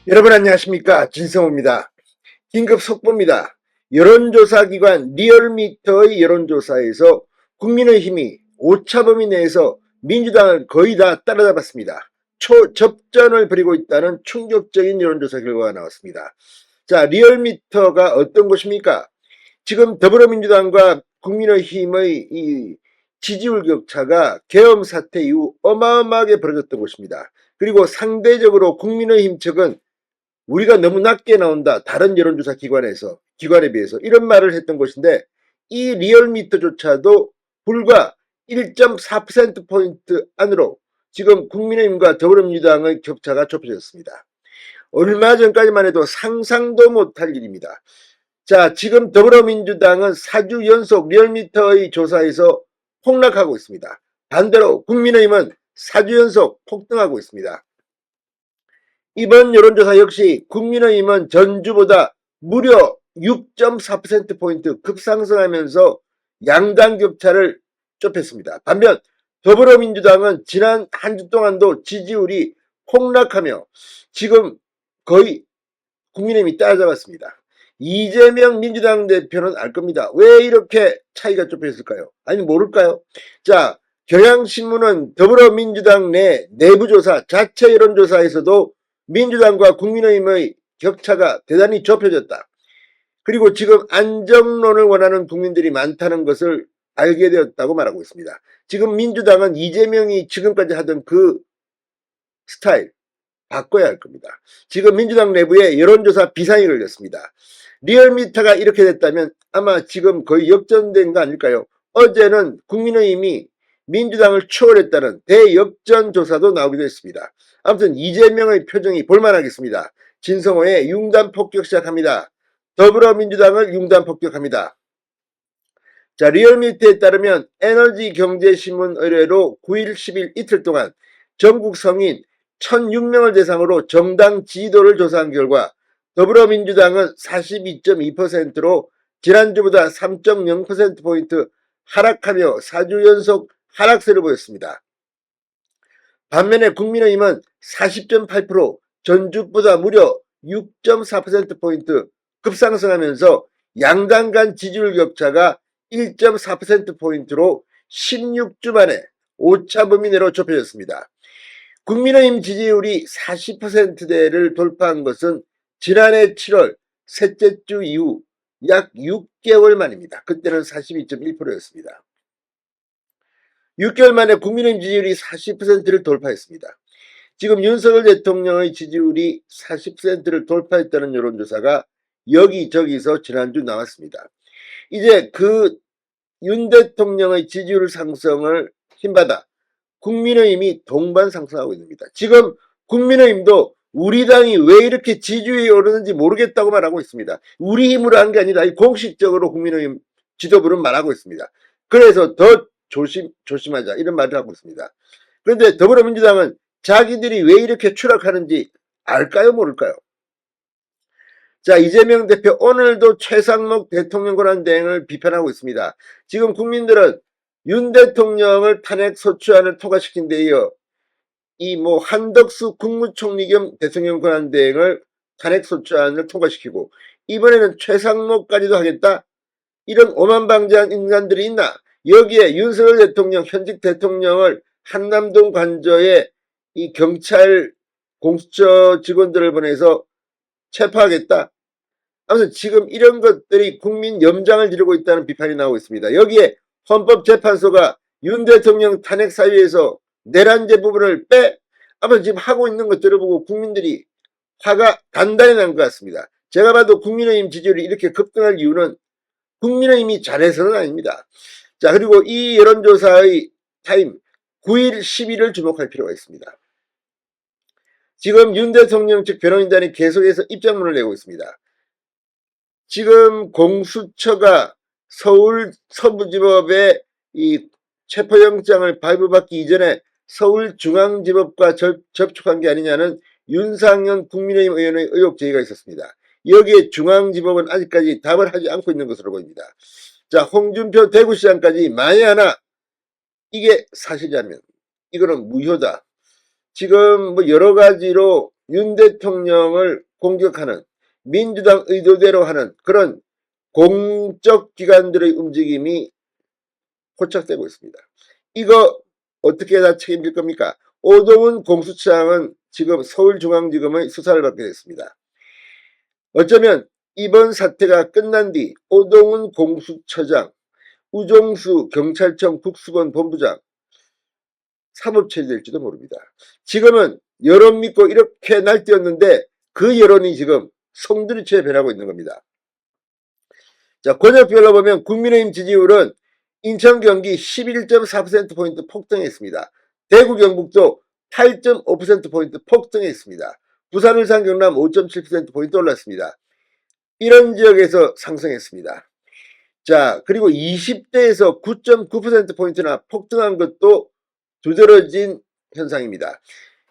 여러분 안녕하십니까, 진성호입니다. 긴급 속보입니다. 여론조사기관 리얼미터의 여론조사에서 국민의힘이 오차범위 내에서 민주당을 거의 다 따라잡았습니다. 초접전을 벌이고 있다는 충격적인 여론조사 결과가 나왔습니다. 자, 리얼미터가 어떤 곳입니까? 지금 더불어민주당과 국민의힘의 이 지지율 격차가 계엄 사태 이후 어마어마하게 벌어졌던 곳입니다. 그리고 상대적으로 국민의힘 측은 우리가 너무 낮게 나온다, 다른 여론조사 기관에 비해서 이런 말을 했던 것인데, 이 리얼미터조차도 불과 1.4%포인트 안으로 지금 국민의힘과 더불어민주당의 격차가 좁혀졌습니다. 얼마 전까지만 해도 상상도 못할 일입니다. 자, 지금 더불어민주당은 4주 연속 리얼미터의 조사에서 폭락하고 있습니다. 반대로 국민의힘은 4주 연속 폭등하고 있습니다. 이번 여론조사 역시 국민의힘은 전주보다 무려 6.4%포인트 급상승하면서 양당 격차를 좁혔습니다. 반면 더불어민주당은 지난 한 주 동안도 지지율이 폭락하며 지금 거의 국민의힘이 따라잡았습니다. 이재명 민주당 대표는 알 겁니다. 왜 이렇게 차이가 좁혀졌을까요? 아니 모를까요? 자, 경향신문은 더불어민주당 내 내부조사, 자체 여론조사에서도 민주당과 국민의힘의 격차가 대단히 좁혀졌다. 그리고 지금 안정론을 원하는 국민들이 많다는 것을 알게 되었다고 말하고 있습니다. 지금 민주당은 이재명이 지금까지 하던 그 스타일 바꿔야 할 겁니다. 지금 민주당 내부에 여론조사 비상이 걸렸습니다. 리얼미터가 이렇게 됐다면 아마 지금 거의 역전된 거 아닐까요? 어제는 국민의힘이 민주당을 추월했다는 대역전 조사도 나오기도 했습니다. 아무튼 이재명의 표정이 볼만하겠습니다. 진성호의 융단 폭격 시작합니다. 더불어민주당을 융단 폭격합니다. 자, 리얼미터에 따르면 에너지경제신문 의뢰로 9일, 10일 이틀 동안 전국 성인 1006명을 대상으로 정당 지지도를 조사한 결과 더불어민주당은 42.2%로 지난주보다 3.0%포인트 하락하며 4주 연속 하락세를 보였습니다. 반면에 국민의힘은 40.8%, 전주보다 무려 6.4%포인트 급상승하면서 양당 간 지지율 격차가 1.4%포인트로 16주 만에 오차범위 내로 좁혀졌습니다. 국민의힘 지지율이 40%대를 돌파한 것은 지난해 7월 셋째 주 이후 약 6개월 만입니다. 그때는 42.1%였습니다. 6개월 만에 국민의힘 지지율이 40%를 돌파했습니다. 지금 윤석열 대통령의 지지율이 40%를 돌파했다는 여론조사가 여기저기서 지난주 나왔습니다. 이제 그 윤 대통령의 지지율 상승을 힘받아 국민의힘이 동반 상승하고 있습니다. 지금 국민의힘도 우리 당이 왜 이렇게 지지율이 오르는지 모르겠다고 말하고 있습니다. 우리 힘으로 한 게 아니라 공식적으로 국민의힘 지도부는 말하고 있습니다. 그래서 더 조심하자 이런 말을 하고 있습니다. 그런데 더불어민주당은 자기들이 왜 이렇게 추락하는지 알까요 모를까요? 자, 이재명 대표 오늘도 최상목 대통령 권한대행을 비판하고 있습니다. 지금 국민들은 윤 대통령을 탄핵 소추안을 통과시킨 데 이어 이 한덕수 국무총리 겸 대통령 권한대행을 탄핵 소추안을 통과시키고 이번에는 최상목까지도 하겠다? 이런 오만방자한 인간들이 있나? 여기에 윤석열 대통령, 현직 대통령을 한남동 관저에 이 경찰 공수처 직원들을 보내서 체포하겠다. 아무튼 지금 이런 것들이 국민 염장을 지르고 있다는 비판이 나오고 있습니다. 여기에 헌법재판소가 윤 대통령 탄핵 사유에서 내란죄 부분을 아무튼 지금 하고 있는 것들을 보고 국민들이 화가 단단히 난 것 같습니다. 제가 봐도 국민의힘 지지율이 이렇게 급등할 이유는 국민의힘이 잘해서는 아닙니다. 자, 그리고 이 여론조사의 타임 9일, 10일을 주목할 필요가 있습니다. 지금 윤 대통령 측 변호인단이 계속해서 입장문을 내고 있습니다. 지금 공수처가 서울 서부지법에 이 체포영장을 발부받기 이전에 서울중앙지법과 접촉한 게 아니냐는 윤상현 국민의힘 의원의 의혹 제기가 있었습니다. 여기에 중앙지법은 아직까지 답을 하지 않고 있는 것으로 보입니다. 자, 홍준표 대구시장까지 만에 하나 이게 사실이라면 이거는 무효다. 지금 여러 가지로 윤 대통령을 공격하는 민주당 의도대로 하는 그런 공적 기관들의 움직임이 포착되고 있습니다. 이거 어떻게 다 책임질 겁니까? 오동훈 공수처장은 지금 서울중앙지검의 수사를 받게 됐습니다. 어쩌면 이번 사태가 끝난 뒤 오동훈 공수처장, 우종수 경찰청 국수본 본부장 사법처리될지도 모릅니다. 지금은 여론 믿고 이렇게 날뛰었는데 그 여론이 지금 송두리째 변하고 있는 겁니다. 자, 권역별로 보면 국민의힘 지지율은 인천, 경기 11.4%포인트 폭등했습니다. 대구, 경북도 8.5%포인트 폭등했습니다. 부산, 울산, 경남 5.7%포인트 올랐습니다. 이런 지역에서 상승했습니다. 자, 그리고 20대에서 9.9%포인트나 폭등한 것도 두드러진 현상입니다.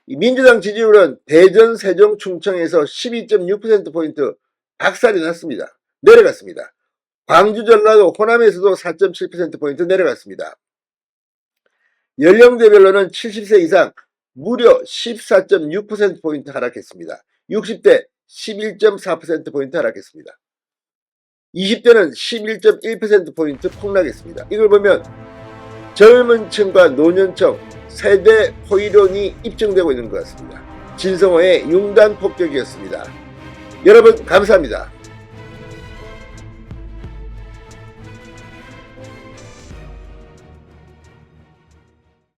민주당 지지율은 대전, 세종, 충청에서 12.6%포인트 박살이 났습니다. 내려갔습니다. 광주, 전라도, 호남에서도 4.7%포인트 내려갔습니다. 연령대별로는 70세 이상 무려 14.6%포인트 하락했습니다. 60대 11.4%포인트 하락했습니다. 20대는 11.1%포인트 폭락했습니다. 이걸 보면 젊은 층과 노년층 세대 포이론이 입증되고 있는 것 같습니다. 진성호의 융단 폭격이었습니다. 여러분 감사합니다.